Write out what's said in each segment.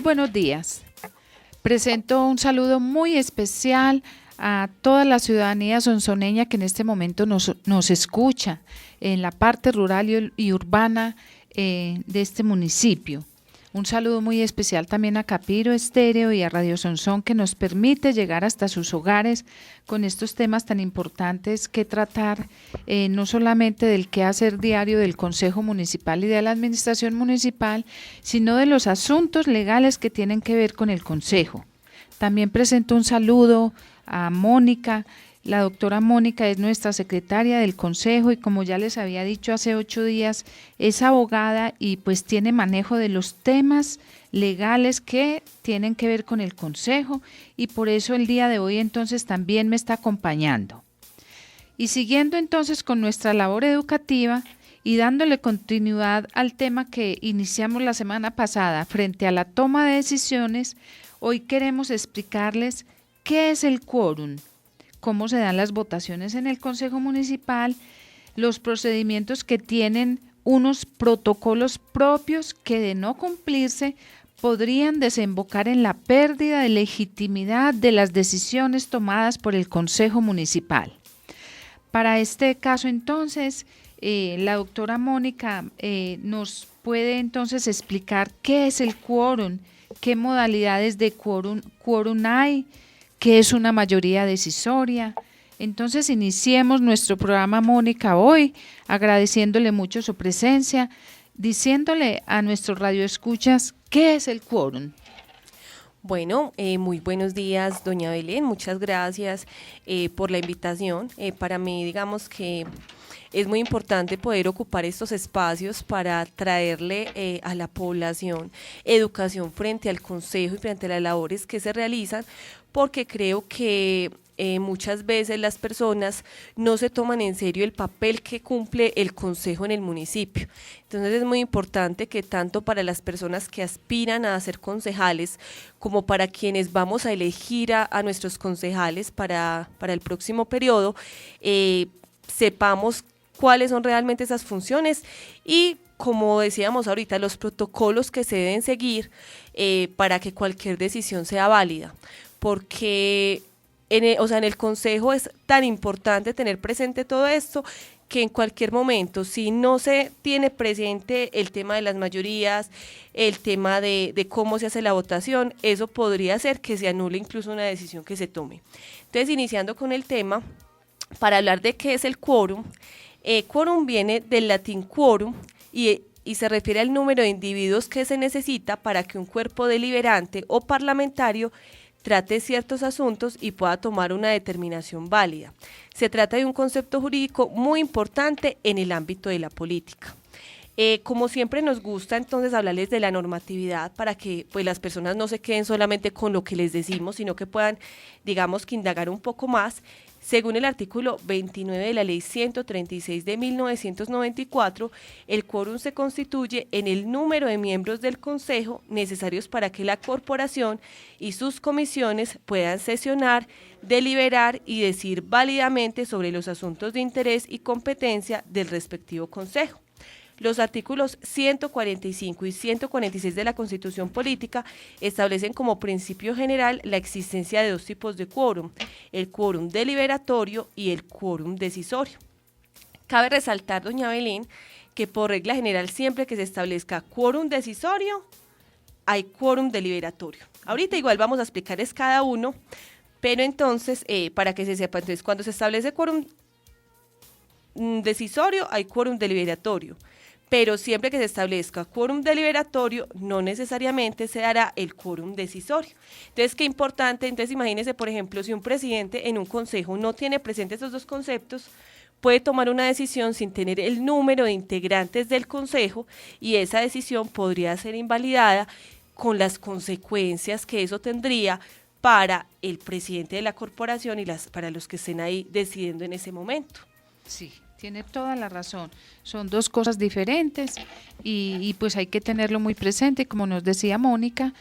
buenos días. Presento un saludo muy especial a toda la ciudadanía sonsoneña que en este momento nos escucha en la parte rural y urbana de este municipio. Un saludo muy especial también a Capiro Estéreo y a Radio Sonsón, que nos permite llegar hasta sus hogares con estos temas tan importantes que tratar, no solamente del quehacer diario del Consejo Municipal y de la Administración Municipal, sino de los asuntos legales que tienen que ver con el Consejo. También presento un saludo a Mónica. La doctora Mónica es nuestra secretaria del Consejo y, como ya les había dicho hace 8 días, es abogada y pues tiene manejo de los temas legales que tienen que ver con el Consejo, y por eso el día de hoy entonces también me está acompañando. Y siguiendo entonces con nuestra labor educativa y dándole continuidad al tema que iniciamos la semana pasada frente a la toma de decisiones, hoy queremos explicarles qué es el quórum, cómo se dan las votaciones en el Consejo Municipal, los procedimientos que tienen unos protocolos propios que, de no cumplirse, podrían desembocar en la pérdida de legitimidad de las decisiones tomadas por el Consejo Municipal. Para este caso entonces, la doctora Mónica nos puede entonces explicar qué es el quórum, qué modalidades de quórum hay, qué es una mayoría decisoria. Entonces iniciemos nuestro programa, Mónica, hoy agradeciéndole mucho su presencia, diciéndole a nuestros radioescuchas qué es el quórum. Bueno, muy buenos días, doña Belén, muchas gracias por la invitación. Para mí, digamos que es muy importante poder ocupar estos espacios para traerle a la población educación frente al Consejo y frente a las labores que se realizan, porque creo que muchas veces las personas no se toman en serio el papel que cumple el Consejo en el municipio. Entonces es muy importante que tanto para las personas que aspiran a ser concejales como para quienes vamos a elegir a nuestros concejales para el próximo periodo, sepamos cuáles son realmente esas funciones y, como decíamos ahorita, los protocolos que se deben seguir para que cualquier decisión sea válida, porque en el Consejo es tan importante tener presente todo esto, que en cualquier momento, si no se tiene presente el tema de las mayorías, el tema de cómo se hace la votación, eso podría hacer que se anule incluso una decisión que se tome. Entonces, iniciando con el tema, para hablar de qué es el quórum, quórum viene del latín quorum y se refiere al número de individuos que se necesita para que un cuerpo deliberante o parlamentario trate ciertos asuntos y pueda tomar una determinación válida. Se trata de un concepto jurídico muy importante en el ámbito de la política. Como siempre nos gusta entonces hablarles de la normatividad para que pues las personas no se queden solamente con lo que les decimos, sino que puedan, digamos, que indagar un poco más. Según el artículo 29 de la Ley 136 de 1994, el quórum se constituye en el número de miembros del Consejo necesarios para que la corporación y sus comisiones puedan sesionar, deliberar y decidir válidamente sobre los asuntos de interés y competencia del respectivo Consejo. Los artículos 145 y 146 de la Constitución Política establecen como principio general la existencia de dos tipos de quórum, el quórum deliberatorio y el quórum decisorio. Cabe resaltar, doña Belén, que por regla general siempre que se establezca quórum decisorio, hay quórum deliberatorio. Ahorita igual vamos a explicarles cada uno, pero entonces, para que se sepa, entonces cuando se establece quórum decisorio, hay quórum deliberatorio. Pero siempre que se establezca quórum deliberatorio, no necesariamente se dará el quórum decisorio. Entonces, qué importante, entonces imagínense, por ejemplo, si un presidente en un consejo no tiene presentes esos dos conceptos, puede tomar una decisión sin tener el número de integrantes del consejo y esa decisión podría ser invalidada con las consecuencias que eso tendría para el presidente de la corporación y para los que estén ahí decidiendo en ese momento. Sí. Tiene toda la razón. Son dos cosas diferentes y pues hay que tenerlo muy presente. Como nos decía Mónica,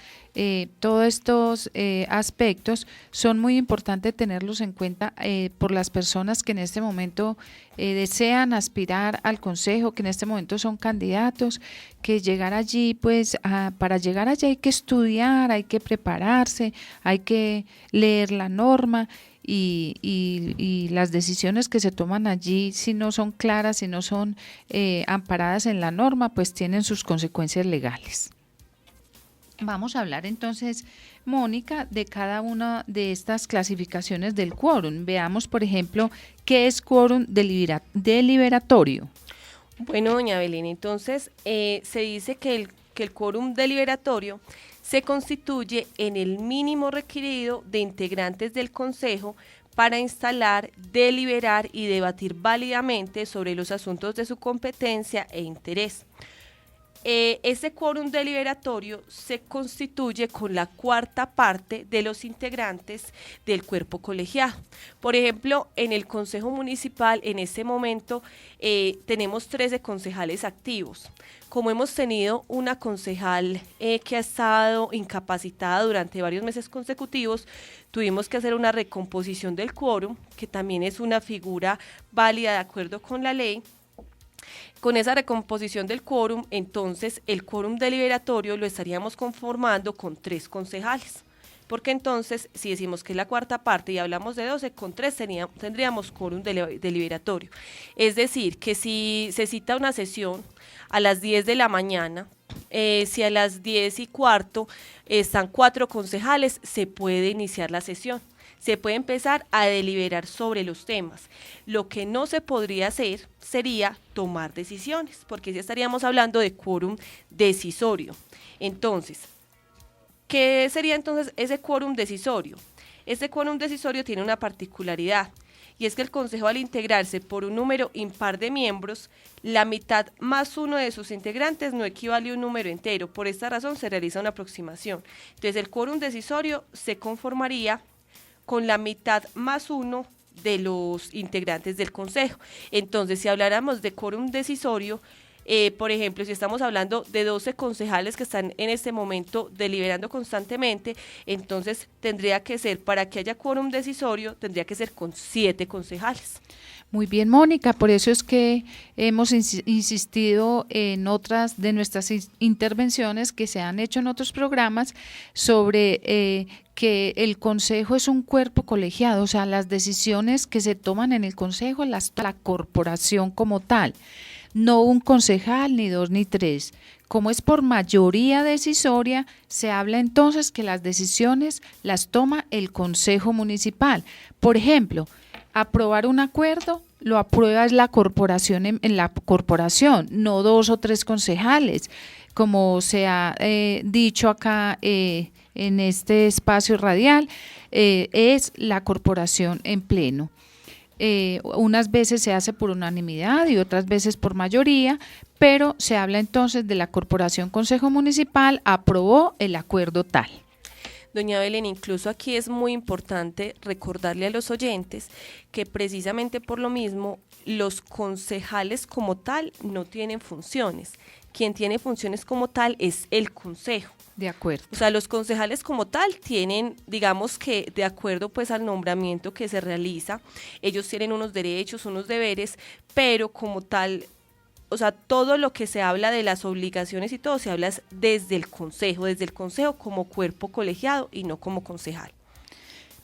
todos estos aspectos son muy importantes tenerlos en cuenta por las personas que en este momento desean aspirar al consejo, que en este momento son candidatos, que llegar allí, pues para llegar allí hay que estudiar, hay que prepararse, hay que leer la norma. Y las decisiones que se toman allí, si no son claras, si no son amparadas en la norma, pues tienen sus consecuencias legales. Vamos a hablar entonces, Mónica, de cada una de estas clasificaciones del quórum. Veamos, por ejemplo, qué es quórum deliberatorio. Bueno, doña Belén, entonces se dice que el quórum deliberatorio se constituye en el mínimo requerido de integrantes del Consejo para instalar, deliberar y debatir válidamente sobre los asuntos de su competencia e interés. Ese quórum deliberatorio se constituye con la cuarta parte de los integrantes del cuerpo colegiado. Por ejemplo, en el Consejo Municipal, en este momento, tenemos 13 concejales activos. Como hemos tenido una concejal que ha estado incapacitada durante varios meses consecutivos, tuvimos que hacer una recomposición del quórum, que también es una figura válida de acuerdo con la ley. Con esa recomposición del quórum, entonces el quórum deliberatorio lo estaríamos conformando con 3 concejales, porque entonces si decimos que es la cuarta parte y hablamos de 12, con 3 tendríamos quórum deliberatorio. Es decir, que si se cita una sesión a las 10 de la mañana, si a las 10:15 están 4 concejales, se puede iniciar la sesión. Se puede empezar a deliberar sobre los temas. Lo que no se podría hacer sería tomar decisiones, porque si estaríamos hablando de quórum decisorio. Entonces, ¿qué sería entonces ese quórum decisorio? Este quórum decisorio tiene una particularidad, y es que el Consejo, al integrarse por un número impar de miembros, la mitad más uno de sus integrantes no equivale a un número entero. Por esta razón se realiza una aproximación. Entonces, el quórum decisorio se conformaría con la mitad más uno de los integrantes del Consejo. Entonces, si habláramos de quórum decisorio, por ejemplo, si estamos hablando de 12 concejales que están en este momento deliberando constantemente, entonces tendría que ser, para que haya quórum decisorio, tendría que ser con 7 concejales. Muy bien, Mónica, por eso es que hemos insistido en otras de nuestras intervenciones que se han hecho en otros programas sobre que el Consejo es un cuerpo colegiado, o sea, las decisiones que se toman en el Consejo, la corporación como tal, no un concejal, ni 2 ni 3. Como es por mayoría decisoria, se habla entonces que las decisiones las toma el Consejo Municipal. Por ejemplo, aprobar un acuerdo lo aprueba es la corporación en la corporación, no 2 o 3 concejales, como se ha dicho acá en este espacio radial, es la corporación en pleno. Unas veces se hace por unanimidad y otras veces por mayoría, pero se habla entonces de la corporación Consejo Municipal aprobó el acuerdo tal. Doña Belén, incluso aquí es muy importante recordarle a los oyentes que precisamente por lo mismo los concejales como tal no tienen funciones. Quien tiene funciones como tal es el consejo. De acuerdo. O sea, los concejales como tal tienen, digamos que de acuerdo pues al nombramiento que se realiza, ellos tienen unos derechos, unos deberes, pero como tal, o sea, todo lo que se habla de las obligaciones y todo se habla desde el consejo como cuerpo colegiado y no como concejal.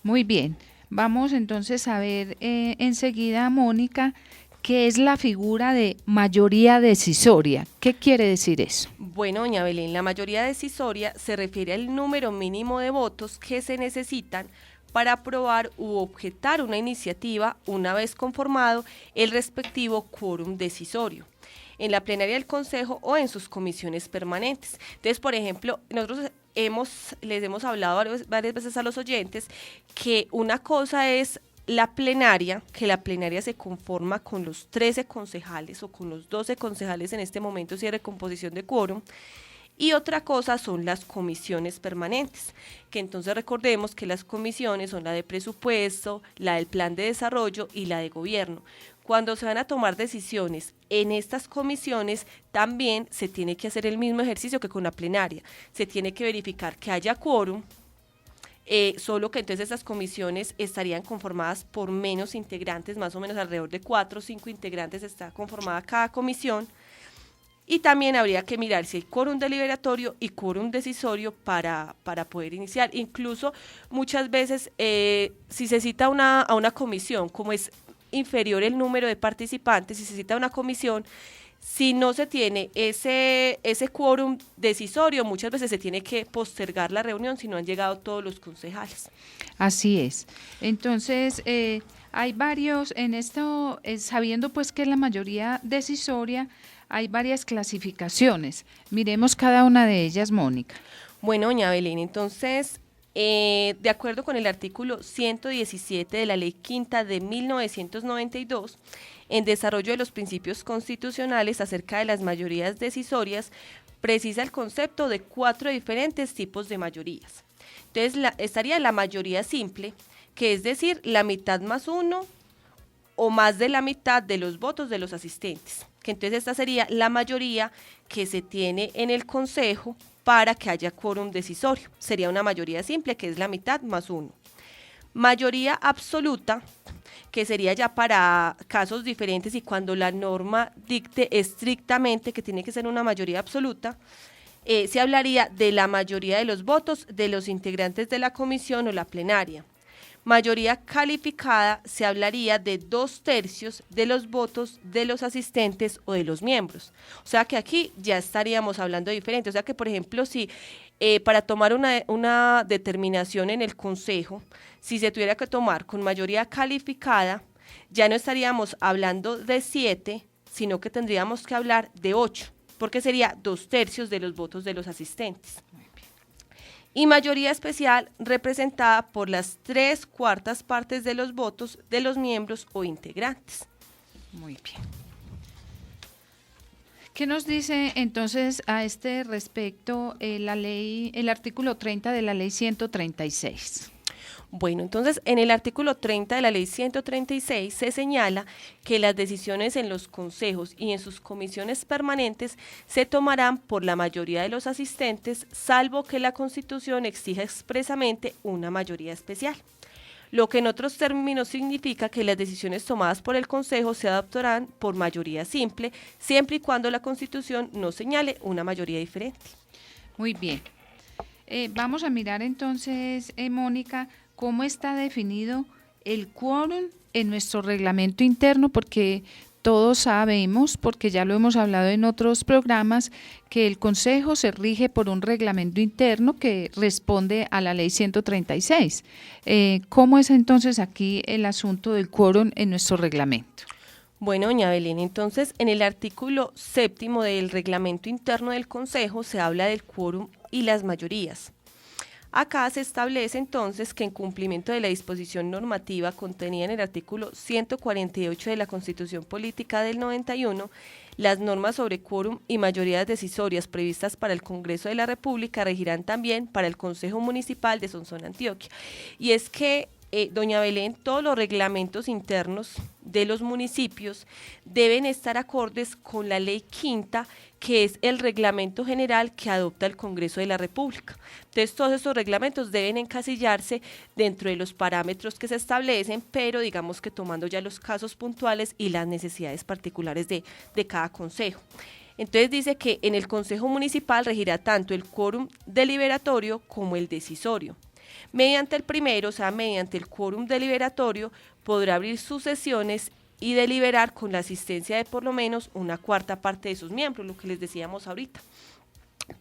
Muy bien, vamos entonces a ver enseguida, Mónica, ¿qué es la figura de mayoría decisoria? ¿Qué quiere decir eso? Bueno, doña Belén, la mayoría decisoria se refiere al número mínimo de votos que se necesitan para aprobar u objetar una iniciativa una vez conformado el respectivo quórum decisorio en la plenaria del Consejo o en sus comisiones permanentes. Entonces, por ejemplo, nosotros les hemos hablado varias veces a los oyentes que una cosa es la plenaria, que la plenaria se conforma con los 13 concejales o con los 12 concejales en este momento si hay recomposición de quórum, y otra cosa son las comisiones permanentes, que entonces recordemos que las comisiones son la de presupuesto, la del plan de desarrollo y la de gobierno. cuando se van a tomar decisiones en estas comisiones, también se tiene que hacer el mismo ejercicio que con la plenaria. Se tiene que verificar que haya quórum, solo que entonces estas comisiones estarían conformadas por menos integrantes, más o menos alrededor de 4 o 5 integrantes está conformada cada comisión. Y también habría que mirar si hay quórum deliberatorio y quórum decisorio para poder iniciar. Incluso muchas veces, si se cita a una comisión, como es inferior el número de participantes, si se cita una comisión, si no se tiene ese quórum decisorio, muchas veces se tiene que postergar la reunión si no han llegado todos los concejales. Así es. Entonces, hay varios, en esto, sabiendo pues que es la mayoría decisoria, hay varias clasificaciones. Miremos cada una de ellas, Mónica. Bueno, doña Belén, entonces, de acuerdo con el artículo 117 de la Ley Quinta de 1992, en desarrollo de los principios constitucionales acerca de las mayorías decisorias, precisa el concepto de 4 diferentes tipos de mayorías. Entonces, estaría la mayoría simple, que es decir, la mitad más uno o más de la mitad de los votos de los asistentes, que entonces esta sería la mayoría que se tiene en el consejo para que haya quórum decisorio. Sería una mayoría simple, que es la mitad más uno. Mayoría absoluta, que sería ya para casos diferentes y cuando la norma dicte estrictamente que tiene que ser una mayoría absoluta, se hablaría de la mayoría de los votos de los integrantes de la comisión o la plenaria. Mayoría calificada, se hablaría de 2/3 de los votos de los asistentes o de los miembros. O sea que aquí ya estaríamos hablando diferente. O sea que, por ejemplo, si para tomar una determinación en el consejo, si se tuviera que tomar con mayoría calificada, ya no estaríamos hablando de 7, sino que tendríamos que hablar de 8, porque sería 2/3 de los votos de los asistentes. Y mayoría especial representada por las 3/4 partes de los votos de los miembros o integrantes. Muy bien. ¿Qué nos dice entonces a este respecto la ley, el artículo 30 de la ley 136? Bueno, entonces en el artículo 30 de la ley 136 se señala que las decisiones en los consejos y en sus comisiones permanentes se tomarán por la mayoría de los asistentes, salvo que la Constitución exija expresamente una mayoría especial. Lo que en otros términos significa que las decisiones tomadas por el Consejo se adoptarán por mayoría simple, siempre y cuando la Constitución no señale una mayoría diferente. Muy bien. Vamos a mirar entonces, Mónica, cómo está definido el quórum en nuestro reglamento interno, porque todos sabemos, porque ya lo hemos hablado en otros programas, que el Consejo se rige por un reglamento interno que responde a la ley 136. ¿Cómo es entonces aquí el asunto del quórum en nuestro reglamento? Bueno, doña Belén, entonces en el artículo 7º del reglamento interno del Consejo se habla del quórum y las mayorías. Acá se establece entonces que en cumplimiento de la disposición normativa contenida en el artículo 148 de la Constitución Política del 91, las normas sobre quórum y mayorías decisorias previstas para el Congreso de la República regirán también para el Consejo Municipal de Sonsón, Antioquia. Y es que, doña Belén, todos los reglamentos internos de los municipios deben estar acordes con la ley quinta, que es el reglamento general que adopta el Congreso de la República. Entonces, todos estos reglamentos deben encasillarse dentro de los parámetros que se establecen, pero digamos que tomando ya los casos puntuales y las necesidades particulares de cada consejo. Entonces dice que en el Consejo Municipal regirá tanto el quórum deliberatorio como el decisorio. Mediante el primero, o sea, mediante el quórum deliberatorio, podrá abrir sus sesiones y deliberar con la asistencia de por lo menos 1/4 parte de sus miembros, lo que les decíamos ahorita.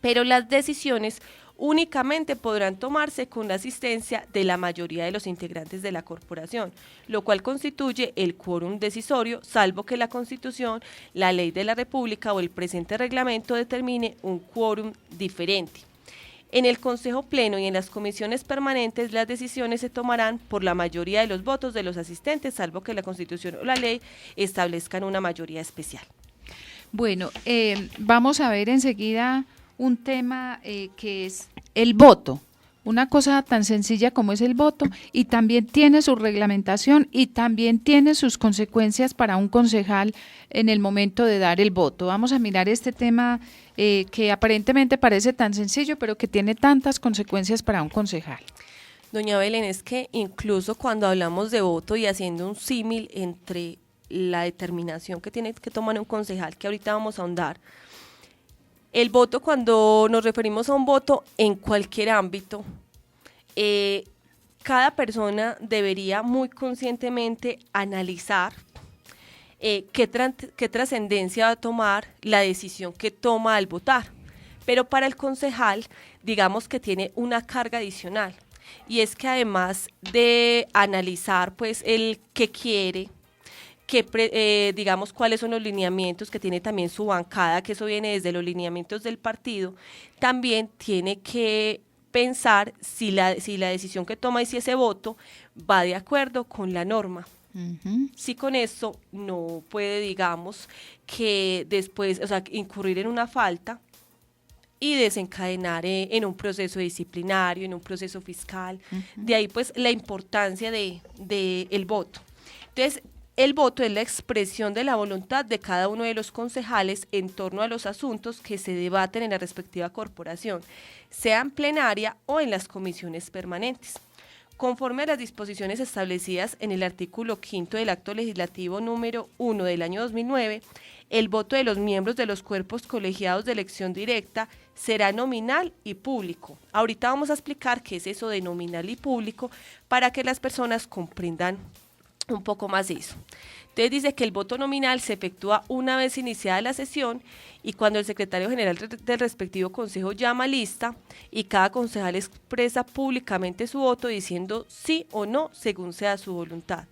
Pero las decisiones únicamente podrán tomarse con la asistencia de la mayoría de los integrantes de la corporación, lo cual constituye el quórum decisorio, salvo que la Constitución, la Ley de la República o el presente reglamento determine un quórum diferente. En el Consejo Pleno y en las comisiones permanentes, las decisiones se tomarán por la mayoría de los votos de los asistentes, salvo que la Constitución o la ley establezcan una mayoría especial. Bueno, vamos a ver enseguida un tema que es el voto. una cosa tan sencilla como es el voto, y también tiene su reglamentación y también tiene sus consecuencias para un concejal en el momento de dar el voto. Vamos a mirar este tema que aparentemente parece tan sencillo, pero que tiene tantas consecuencias para un concejal. Doña Belén, es que incluso cuando hablamos de voto y haciendo un símil entre la determinación que tiene que tomar un concejal, que ahorita vamos a ahondar, el voto, cuando nos referimos a un voto en cualquier ámbito, cada persona debería muy conscientemente analizar qué trascendencia va a tomar la decisión que toma al votar. Pero para el concejal, digamos que tiene una carga adicional, y es que además de analizar pues el qué quiere, digamos cuáles son los lineamientos que tiene también su bancada, que eso viene desde los lineamientos del partido, también tiene que pensar si la decisión que toma y si ese voto va de acuerdo con la norma. Si con eso no puede, digamos, que después, o sea, incurrir en una falta y desencadenar en un proceso disciplinario, en un proceso fiscal. De ahí pues la importancia de el voto. Entonces, el voto es la expresión de la voluntad de cada uno de los concejales en torno a los asuntos que se debaten en la respectiva corporación, sea en plenaria o en las comisiones permanentes. Conforme a las disposiciones establecidas en el artículo 5 del Acto Legislativo número 1 del año 2009, el voto de los miembros de los cuerpos colegiados de elección directa será nominal y público. Ahorita vamos a explicar qué es eso de nominal y público para que las personas comprendan un poco más de eso. Entonces dice que el voto nominal se efectúa una vez iniciada la sesión y cuando el secretario general del respectivo consejo llama lista y cada concejal expresa públicamente su voto diciendo sí o no según sea su voluntad.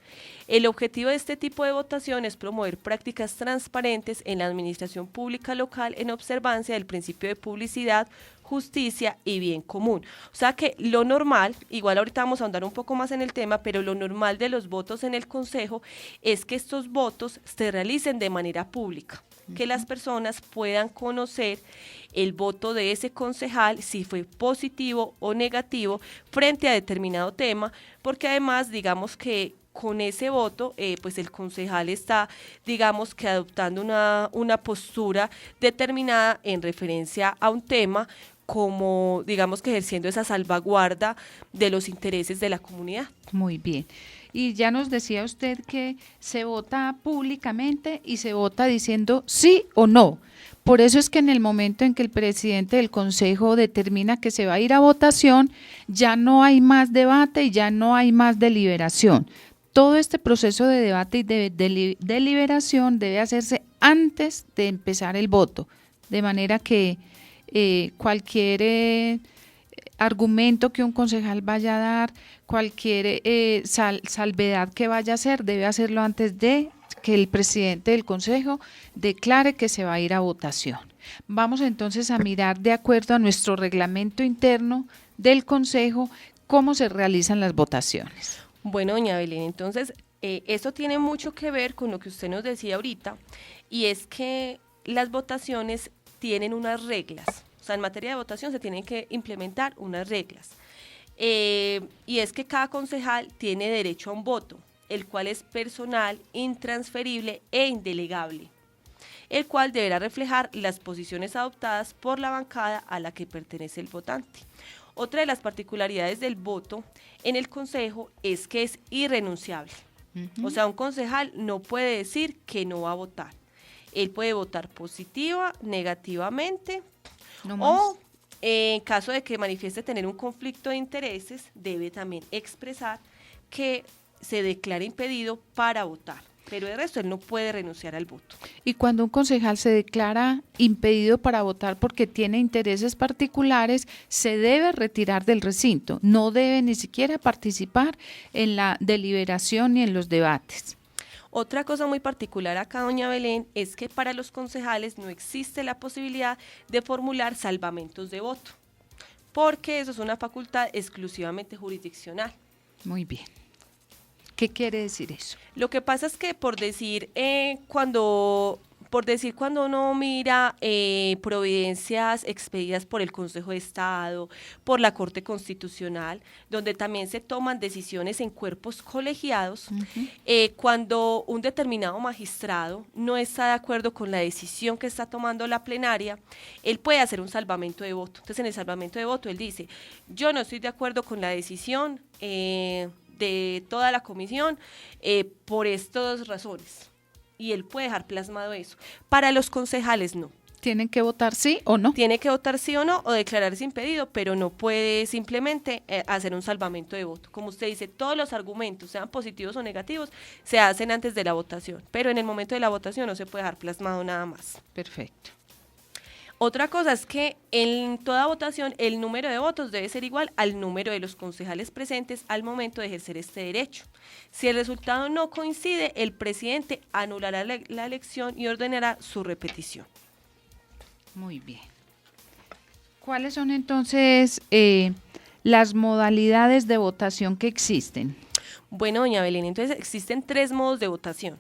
El objetivo de este tipo de votación es promover prácticas transparentes en la administración pública local en observancia del principio de publicidad, justicia y bien común. O sea que lo normal, igual ahorita vamos a ahondar un poco más en el tema, pero lo normal de los votos en el consejo es que estos votos se realicen de manera pública, que las personas puedan conocer el voto de ese concejal, si fue positivo o negativo frente a determinado tema, porque además digamos que con ese voto, pues el concejal está, digamos que adoptando una postura determinada en referencia a un tema, como digamos que ejerciendo esa salvaguarda de los intereses de la comunidad. Muy bien. Y ya nos decía usted que se vota públicamente y se vota diciendo sí o no. Por eso es que en el momento en que el presidente del consejo determina que se va a ir a votación, ya no hay más debate y ya no hay más deliberación. Todo este proceso de debate y de deliberación debe hacerse antes de empezar el voto, de manera que cualquier argumento que un concejal vaya a dar, cualquier salvedad que vaya a hacer, debe hacerlo antes de que el presidente del consejo declare que se va a ir a votación. Vamos entonces a mirar, de acuerdo a nuestro reglamento interno del consejo, cómo se realizan las votaciones. Bueno, doña Belén, entonces esto tiene mucho que ver con lo que usted nos decía ahorita, y es que las votaciones tienen unas reglas. O sea, en materia de votación se tienen que implementar unas reglas. Y es que cada concejal tiene derecho a un voto, el cual es personal, intransferible e indelegable, el cual deberá reflejar las posiciones adoptadas por la bancada a la que pertenece el votante. Otra de las particularidades del voto en el consejo es que es irrenunciable. O sea, un concejal no puede decir que no va a votar. Él puede votar positiva, negativamente, o en caso de que manifieste tener un conflicto de intereses, debe también expresar que se declara impedido para votar. Pero de resto, él no puede renunciar al voto. Y cuando un concejal se declara impedido para votar porque tiene intereses particulares, se debe retirar del recinto. No debe ni siquiera participar en la deliberación ni en los debates. Otra cosa muy particular acá, doña Belén, es que para los concejales no existe la posibilidad de formular salvamentos de voto, porque eso es una facultad exclusivamente jurisdiccional. Muy bien. ¿Qué quiere decir eso? Lo que pasa es que, por decir, cuando Por decir, cuando uno mira providencias expedidas por el Consejo de Estado, por la Corte Constitucional, donde también se toman decisiones en cuerpos colegiados, cuando un determinado magistrado no está de acuerdo con la decisión que está tomando la plenaria, él puede hacer un salvamento de voto. Entonces, en el salvamento de voto, él dice, yo no estoy de acuerdo con la decisión de toda la comisión por estas razones. Y él puede dejar plasmado eso. Para los concejales no. ¿Tienen que votar sí o no? Tiene que votar sí o no o declararse impedido, pero no puede simplemente hacer un salvamento de voto. Como usted dice, todos los argumentos, sean positivos o negativos, se hacen antes de la votación, pero en el momento de la votación no se puede dejar plasmado nada más. Perfecto. Otra cosa es que en toda votación el número de votos debe ser igual al número de los concejales presentes al momento de ejercer este derecho. Si el resultado no coincide, el presidente anulará la elección y ordenará su repetición. Muy bien. ¿Cuáles son entonces las modalidades de votación que existen? Bueno, doña Belén, entonces existen 3 modos de votación,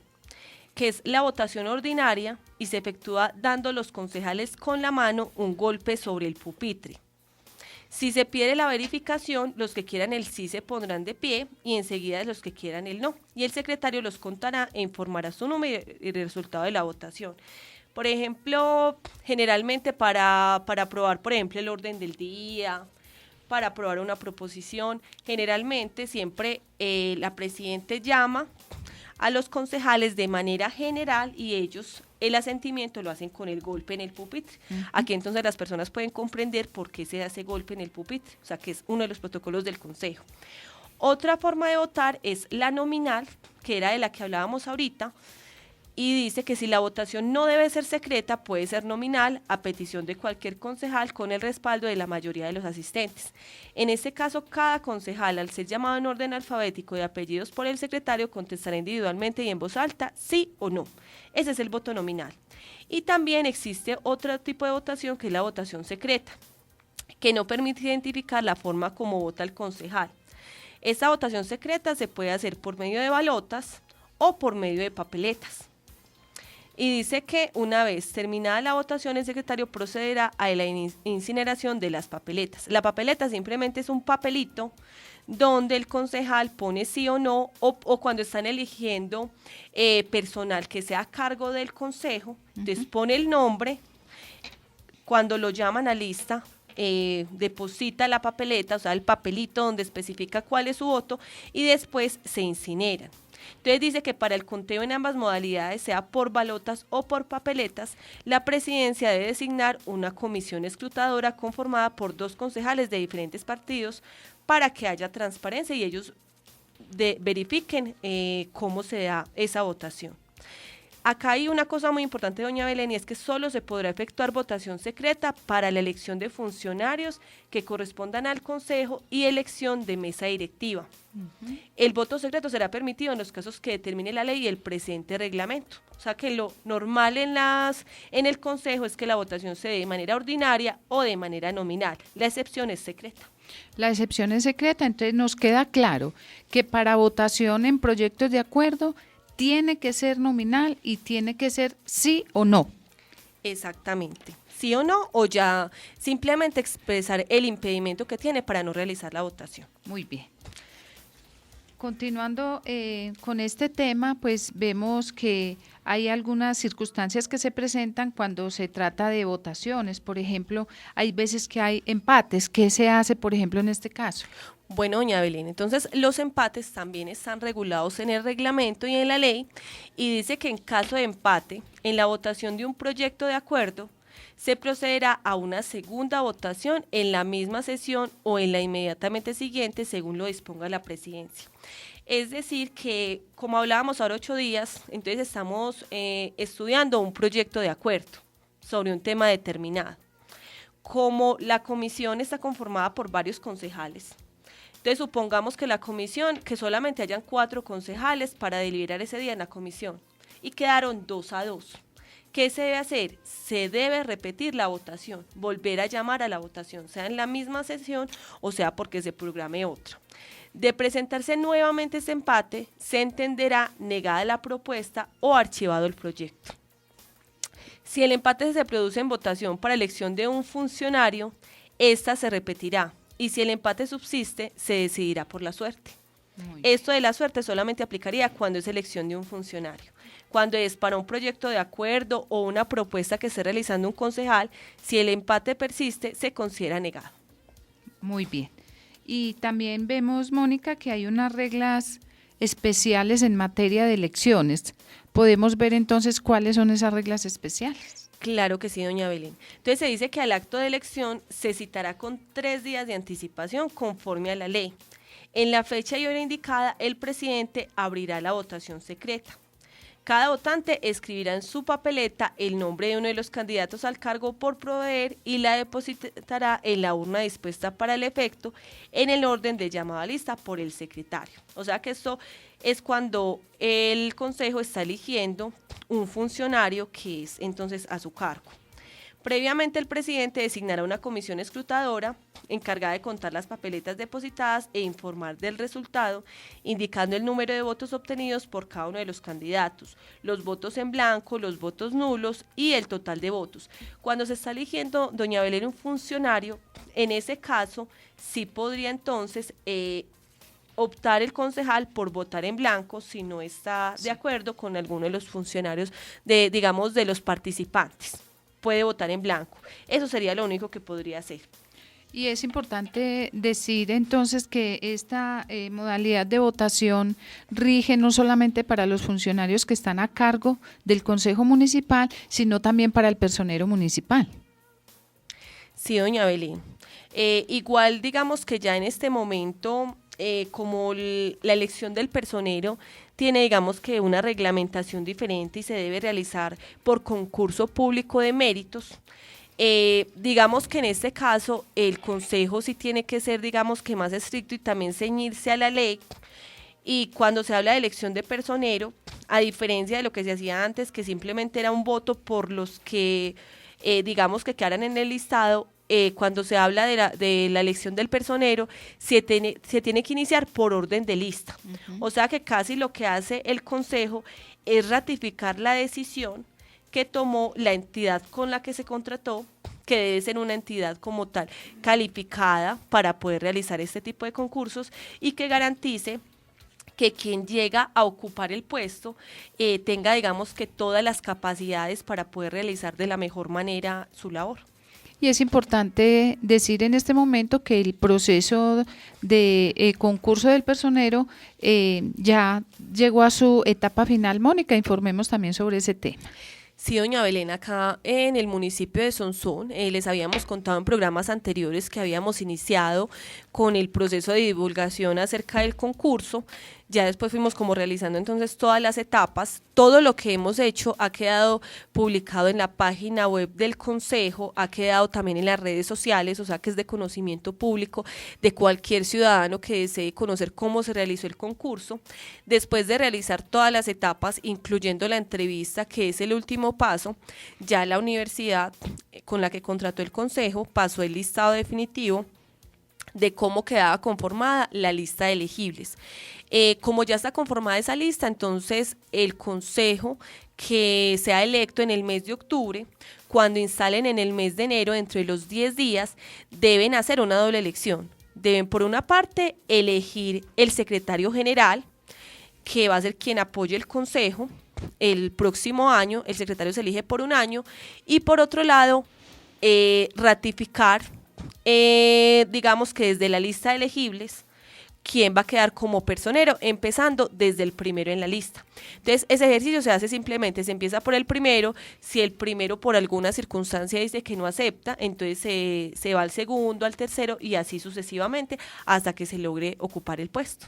que es la votación ordinaria y se efectúa dando los concejales con la mano un golpe sobre el pupitre. Si se pide la verificación, los que quieran el sí se pondrán de pie y enseguida los que quieran el no. Y el secretario los contará e informará su número y el resultado de la votación. Por ejemplo, generalmente para aprobar, por ejemplo, el orden del día, para aprobar una proposición, generalmente siempre la presidente llama a los concejales de manera general y ellos el asentimiento lo hacen con el golpe en el pupitre. Aquí entonces las personas pueden comprender por qué se hace golpe en el pupitre, o sea que es uno de los protocolos del consejo. Otra forma de votar es la nominal, que era de la que hablábamos ahorita, y dice que si la votación no debe ser secreta, puede ser nominal a petición de cualquier concejal con el respaldo de la mayoría de los asistentes. En este caso, cada concejal, al ser llamado en orden alfabético de apellidos por el secretario, contestará individualmente y en voz alta sí o no. Ese es el voto nominal. Y también existe otro tipo de votación, que es la votación secreta, que no permite identificar la forma como vota el concejal. Esta votación secreta se puede hacer por medio de balotas o por medio de papeletas. Y dice que una vez terminada la votación, el secretario procederá a la incineración de las papeletas. La papeleta simplemente es un papelito donde el concejal pone sí o no, o cuando están eligiendo personal que sea a cargo del consejo, entonces pone el nombre, cuando lo llaman a lista, deposita la papeleta, o sea, el papelito donde especifica cuál es su voto, y después se incineran. Entonces dice que para el conteo en ambas modalidades, sea por balotas o por papeletas, la presidencia debe designar una comisión escrutadora conformada por 2 concejales de diferentes partidos para que haya transparencia y ellos verifiquen cómo se da esa votación. Acá hay una cosa muy importante, doña Belén, y es que solo se podrá efectuar votación secreta para la elección de funcionarios que correspondan al consejo y elección de mesa directiva. El voto secreto será permitido en los casos que determine la ley y el presente reglamento. O sea que lo normal en el consejo es que la votación se dé de manera ordinaria o de manera nominal. La excepción es secreta. La excepción es secreta, entonces nos queda claro que para votación en proyectos de acuerdo tiene que ser nominal y tiene que ser sí o no. Exactamente, sí o no, o ya simplemente expresar el impedimento que tiene para no realizar la votación. Muy bien. Continuando con este tema, pues vemos que hay algunas circunstancias que se presentan cuando se trata de votaciones. Por ejemplo, hay veces que hay empates. ¿Qué se hace, por ejemplo, en este caso? Bueno, doña Belén, entonces los empates también están regulados en el reglamento y en la ley, y dice que en caso de empate, en la votación de un proyecto de acuerdo, se procederá a una segunda votación en la misma sesión o en la inmediatamente siguiente, según lo disponga la presidencia. Es decir, que como hablábamos ahora 8 días, entonces estamos estudiando un proyecto de acuerdo sobre un tema determinado. Como la comisión está conformada por varios concejales, entonces supongamos que la comisión, que solamente hayan 4 concejales para deliberar ese día en la comisión y quedaron 2-2. ¿Qué se debe hacer? Se debe repetir la votación, volver a llamar a la votación, sea en la misma sesión o sea porque se programe otra. De presentarse nuevamente este empate, se entenderá negada la propuesta o archivado el proyecto. Si el empate se produce en votación para elección de un funcionario, esta se repetirá, y si el empate subsiste, se decidirá por la suerte. Esto de la suerte solamente aplicaría cuando es elección de un funcionario. Cuando es para un proyecto de acuerdo o una propuesta que esté realizando un concejal, si el empate persiste, se considera negado. Muy bien. Y también vemos, Mónica, que hay unas reglas especiales en materia de elecciones. ¿Podemos ver entonces cuáles son esas reglas especiales? Claro que sí, doña Belén. Entonces se dice que al acto de elección se citará con 3 días de anticipación conforme a la ley. En la fecha y hora indicada, el presidente abrirá la votación secreta. Cada votante escribirá en su papeleta el nombre de uno de los candidatos al cargo por proveer y la depositará en la urna dispuesta para el efecto en el orden de llamada a lista por el secretario. O sea que esto es cuando el consejo está eligiendo un funcionario que es entonces a su cargo. Previamente el presidente designará una comisión escrutadora encargada de contar las papeletas depositadas e informar del resultado, indicando el número de votos obtenidos por cada uno de los candidatos, los votos en blanco, los votos nulos y el total de votos. Cuando se está eligiendo, doña Belén, un funcionario, en ese caso sí podría entonces optar el concejal por votar en blanco si no está de acuerdo con alguno de los funcionarios de los participantes. Puede votar en blanco. Eso sería lo único que podría hacer. Y es importante decir entonces que esta modalidad de votación rige no solamente para los funcionarios que están a cargo del Consejo Municipal, sino también para el personero municipal. Sí, doña Belén. Igual digamos que ya en este momento, como la elección del personero tiene digamos que una reglamentación diferente y se debe realizar por concurso público de méritos, digamos que en este caso el consejo sí tiene que ser digamos que más estricto y también ceñirse a la ley. Y cuando se habla de elección de personero, a diferencia de lo que se hacía antes, que simplemente era un voto por los que digamos que quedaran en el listado, cuando se habla de la elección del personero, se tiene que iniciar por orden de lista. O sea que casi lo que hace el consejo es ratificar la decisión que tomó la entidad con la que se contrató, que debe ser una entidad como tal calificada para poder realizar este tipo de concursos y que garantice que quien llega a ocupar el puesto tenga digamos que todas las capacidades para poder realizar de la mejor manera su labor. Y es importante decir en este momento que el proceso de concurso del personero ya llegó a su etapa final. Mónica, informemos también sobre ese tema. Sí, doña Belén, acá en el municipio de Sonsón les habíamos contado en programas anteriores que habíamos iniciado con el proceso de divulgación acerca del concurso. Ya después fuimos como realizando entonces todas las etapas. Todo lo que hemos hecho ha quedado publicado en la página web del consejo, ha quedado también en las redes sociales, o sea que es de conocimiento público de cualquier ciudadano que desee conocer cómo se realizó el concurso. Después de realizar todas las etapas, incluyendo la entrevista, que es el último paso, ya la universidad con la que contrató el consejo pasó el listado definitivo de cómo quedaba conformada la lista de elegibles. Como ya está conformada esa lista, entonces el consejo que sea electo en el mes de octubre, cuando instalen en el mes de enero, dentro de los 10 días, deben hacer una doble elección. Deben, por una parte, elegir el secretario general, que va a ser quien apoye el consejo el próximo año. El secretario se elige por un año, y por otro lado, ratificar, digamos que desde la lista de elegibles, quién va a quedar como personero, empezando desde el primero en la lista. Entonces, ese ejercicio se hace simplemente, se empieza por el primero. Si el primero por alguna circunstancia dice que no acepta, entonces se va al segundo, al tercero y así sucesivamente hasta que se logre ocupar el puesto.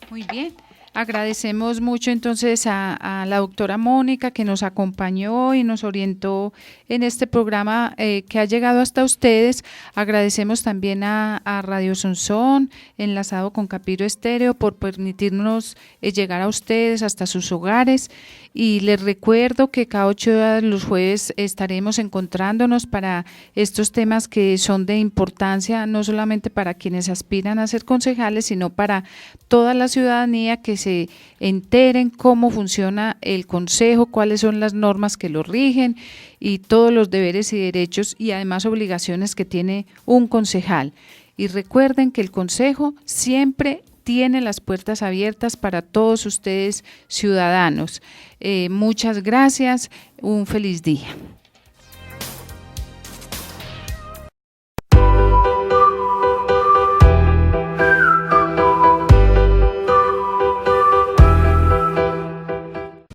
Muy bien. Agradecemos mucho entonces a la doctora Mónica que nos acompañó y nos orientó en este programa que ha llegado hasta ustedes. Agradecemos también a Radio Sonsón, enlazado con Capiro Estéreo, por permitirnos llegar a ustedes hasta sus hogares. Y les recuerdo que cada 8 días los jueves estaremos encontrándonos para estos temas que son de importancia, no solamente para quienes aspiran a ser concejales, sino para toda la ciudadanía que se enteren cómo funciona el Consejo, cuáles son las normas que lo rigen y todos los deberes y derechos y además obligaciones que tiene un concejal. Y recuerden que el Consejo siempre tiene las puertas abiertas para todos ustedes ciudadanos. Muchas gracias, un feliz día.